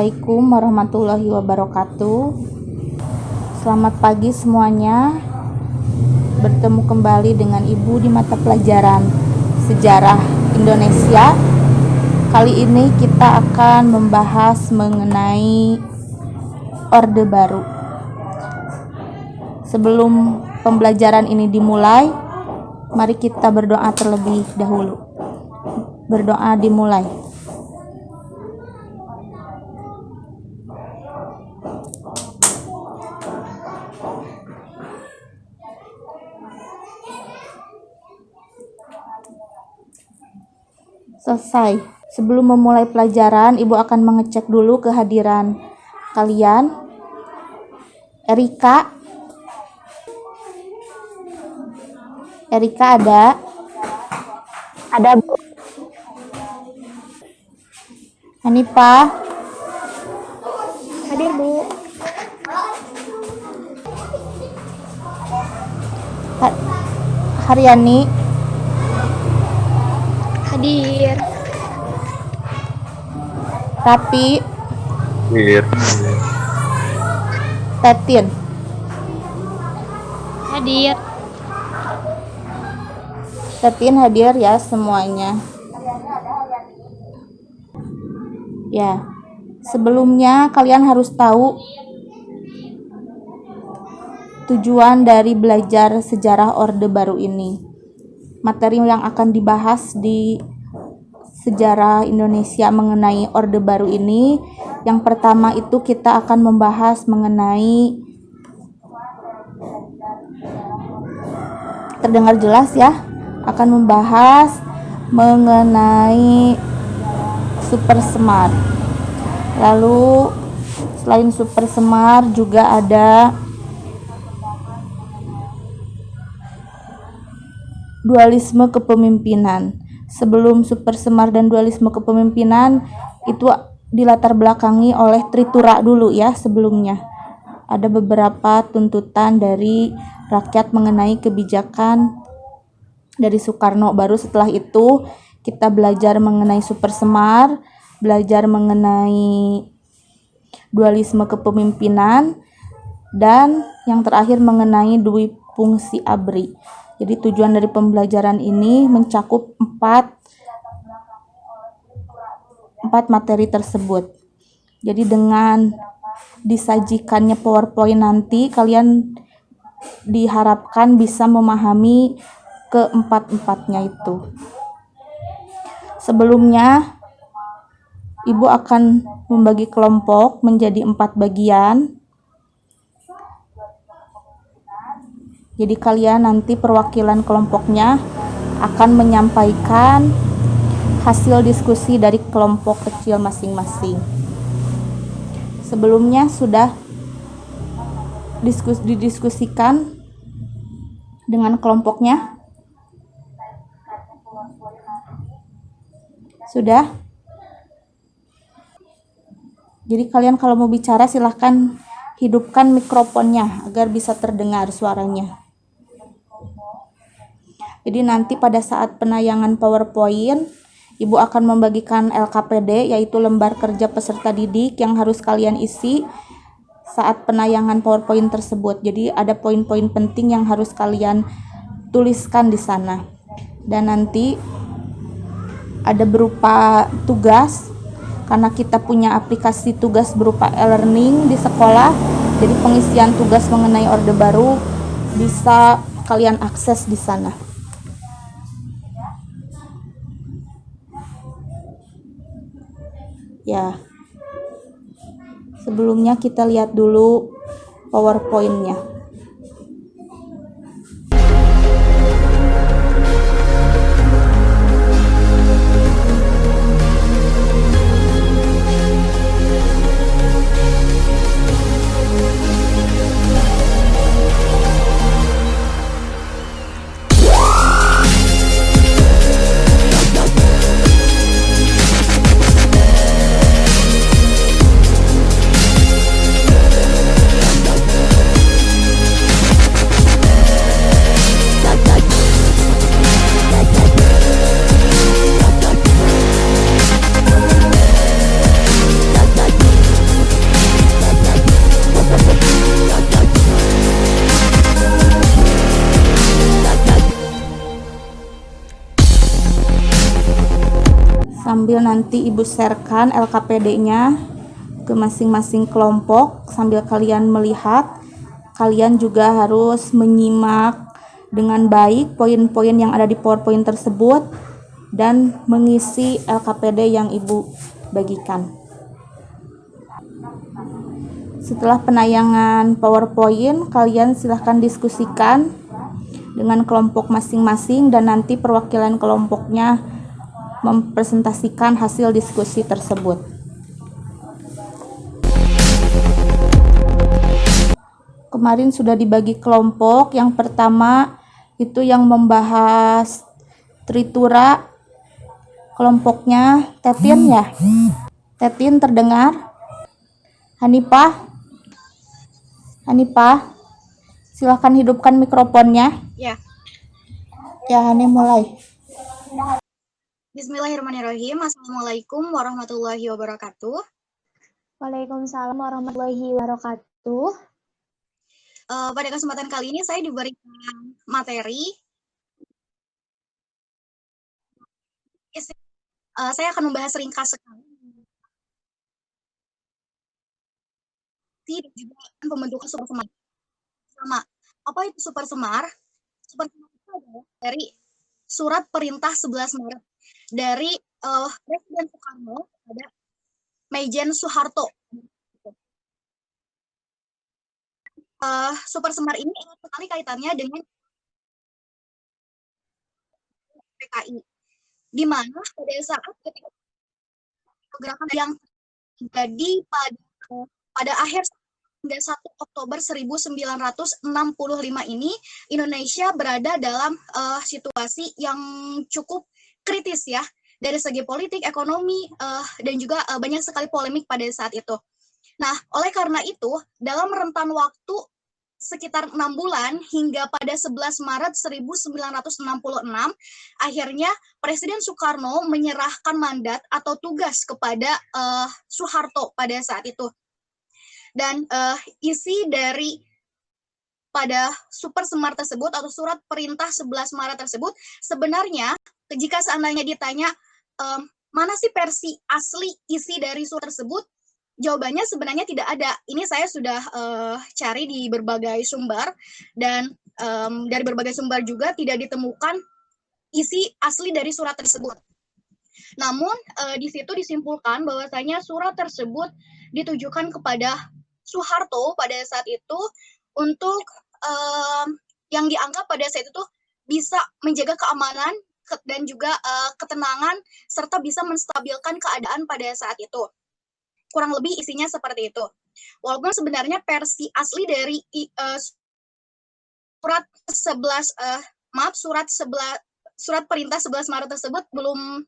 Assalamualaikum warahmatullahi wabarakatuh. Selamat pagi semuanya. Bertemu kembali dengan Ibu di mata pelajaran Sejarah Indonesia. Kali ini kita akan membahas mengenai Orde Baru. Sebelum pembelajaran ini dimulai, mari kita berdoa terlebih dahulu. Berdoa dimulai. Selesai. Sebelum memulai pelajaran, Ibu akan mengecek dulu kehadiran kalian. Erika ada? Ada, Bu. Hanifah? Hadir, Bu. Haryani? Hadir. Rapi? Hadir. Tatin? Hadir. Tatin hadir ya semuanya. Ya, sebelumnya kalian harus tahu tujuan dari belajar sejarah Orde Baru ini. Materi yang akan dibahas di sejarah Indonesia mengenai Orde Baru ini, yang pertama itu kita akan membahas mengenai, terdengar jelas ya, akan membahas mengenai Super Semar. Lalu selain Super Semar juga ada dualisme kepemimpinan. Sebelum Super Semar dan dualisme kepemimpinan itu dilatar belakangi oleh Tritura dulu ya sebelumnya. Ada beberapa tuntutan dari rakyat mengenai kebijakan dari Soekarno. Baru setelah itu kita belajar mengenai Super Semar, belajar mengenai dualisme kepemimpinan, dan yang terakhir mengenai dwi fungsi ABRI. Jadi tujuan dari pembelajaran ini mencakup empat materi tersebut. Jadi dengan disajikannya PowerPoint nanti, kalian diharapkan bisa memahami keempat-empatnya itu. Sebelumnya, Ibu akan membagi kelompok menjadi 4 bagian. Jadi kalian nanti perwakilan kelompoknya akan menyampaikan hasil diskusi dari kelompok kecil masing-masing. Sebelumnya sudah didiskusikan dengan kelompoknya? Sudah? Jadi kalian kalau mau bicara silahkan hidupkan mikrofonnya agar bisa terdengar suaranya. Jadi nanti pada saat penayangan PowerPoint, Ibu akan membagikan LKPD, yaitu lembar kerja peserta didik yang harus kalian isi saat penayangan PowerPoint tersebut. Jadi ada poin-poin penting yang harus kalian tuliskan di sana. Dan nanti ada berupa tugas, karena kita punya aplikasi tugas berupa e-learning di sekolah. Jadi pengisian tugas mengenai Orde Baru bisa kalian akses di sana. Ya, sebelumnya kita lihat dulu PowerPoint-nya. sambil nanti Ibu sharekan LKPD-nya ke masing-masing kelompok. Sambil kalian melihat, kalian juga harus menyimak dengan baik poin-poin yang ada di PowerPoint tersebut dan mengisi LKPD yang Ibu bagikan. Setelah penayangan PowerPoint, kalian silahkan diskusikan dengan kelompok masing-masing dan nanti perwakilan kelompoknya mempresentasikan hasil diskusi tersebut. Kemarin sudah dibagi kelompok. Yang pertama itu yang membahas tritura, kelompoknya Tetin ya. Tetin terdengar? Hanifah, silakan hidupkan mikrofonnya. Ya. Ya, Hani mulai. Bismillahirrahmanirrahim. Assalamualaikum warahmatullahi wabarakatuh. Waalaikumsalam warahmatullahi wabarakatuh. Pada kesempatan kali ini saya diberikan materi. Saya akan membahas ringkas sekali dan juga pembentukan super semar. Sama, apa itu super semar? Super semar itu adalah dari surat perintah 11 Maret dari Presiden Soekarno kepada Maijen Soeharto. Super semar ini erat sekali kaitannya dengan PKI, di mana pada saat ketika gerakan yang terjadi pada akhir hingga 1 Oktober 1965 ini, Indonesia berada dalam situasi yang cukup kritis ya, dari segi politik, ekonomi, dan juga banyak sekali polemik pada saat itu. Nah, oleh karena itu, dalam rentan waktu sekitar 6 bulan hingga pada 11 Maret 1966, akhirnya Presiden Soekarno menyerahkan mandat atau tugas kepada Soeharto pada saat itu. Dan isi dari pada super semar tersebut atau surat perintah 11 Maret tersebut, sebenarnya jika seandainya ditanya mana sih versi asli isi dari surat tersebut, jawabannya sebenarnya tidak ada. Ini saya sudah cari di berbagai sumber dan dari berbagai sumber juga tidak ditemukan isi asli dari surat tersebut. Namun di situ disimpulkan bahwasanya surat tersebut ditujukan kepada Soeharto pada saat itu untuk yang dianggap pada saat itu bisa menjaga keamanan dan juga ketenangan serta bisa menstabilkan keadaan pada saat itu. Kurang lebih isinya seperti itu. Walaupun sebenarnya versi asli dari surat perintah 11 Maret tersebut belum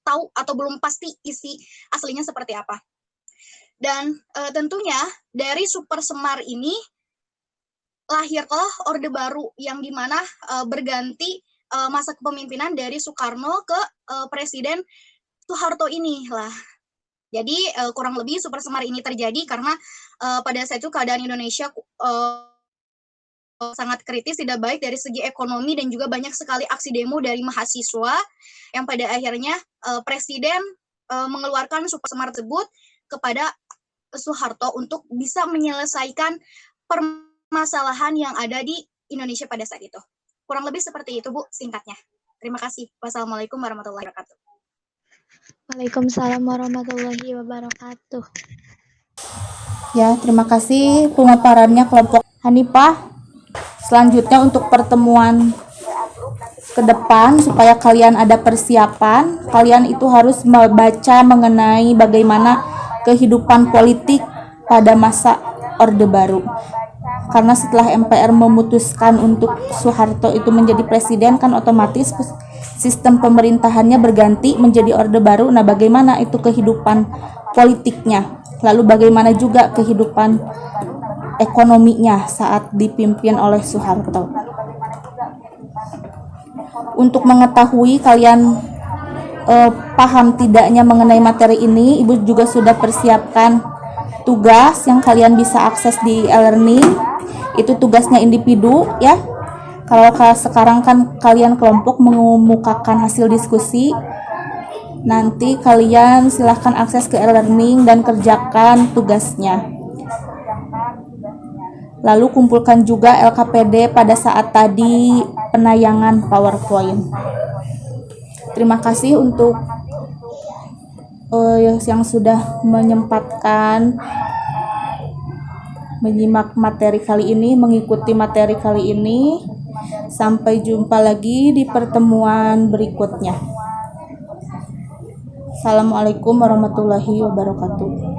tahu atau belum pasti isi aslinya seperti apa. Dan tentunya dari super semar ini lahirlah Orde Baru yang dimana berganti masa kepemimpinan dari Soekarno ke Presiden Soeharto ini lah. Jadi kurang lebih super semar ini terjadi karena pada saat itu keadaan Indonesia sangat kritis, tidak baik dari segi ekonomi dan juga banyak sekali aksi demo dari mahasiswa yang pada akhirnya Presiden mengeluarkan super semar tersebut kepada Soeharto untuk bisa menyelesaikan permasalahan yang ada di Indonesia pada saat itu. Kurang lebih seperti itu, Bu, singkatnya. Terima kasih. Wassalamualaikum warahmatullahi wabarakatuh. Waalaikumsalam warahmatullahi wabarakatuh. Ya, terima kasih pemaparannya kelompok Hanifah. Selanjutnya untuk pertemuan ke depan supaya kalian ada persiapan, kalian itu harus membaca mengenai bagaimana kehidupan politik pada masa Orde Baru. Karena setelah MPR memutuskan untuk Soeharto itu menjadi presiden, kan otomatis sistem pemerintahannya berganti menjadi Orde Baru. Nah, bagaimana itu kehidupan politiknya? Lalu bagaimana juga kehidupan ekonominya saat dipimpin oleh Soeharto? Untuk mengetahui kalian paham tidaknya mengenai materi ini, Ibu juga sudah persiapkan tugas yang kalian bisa akses di e-learning. Itu tugasnya individu ya. Kalau sekarang kan kalian kelompok mengemukakan hasil diskusi, Nanti kalian silahkan akses ke e-learning dan kerjakan tugasnya. Lalu kumpulkan juga LKPD pada saat tadi penayangan PowerPoint. Terima kasih untuk yang sudah menyempatkan menyimak materi kali ini, mengikuti materi kali ini. Sampai jumpa lagi di pertemuan berikutnya. Assalamualaikum warahmatullahi wabarakatuh.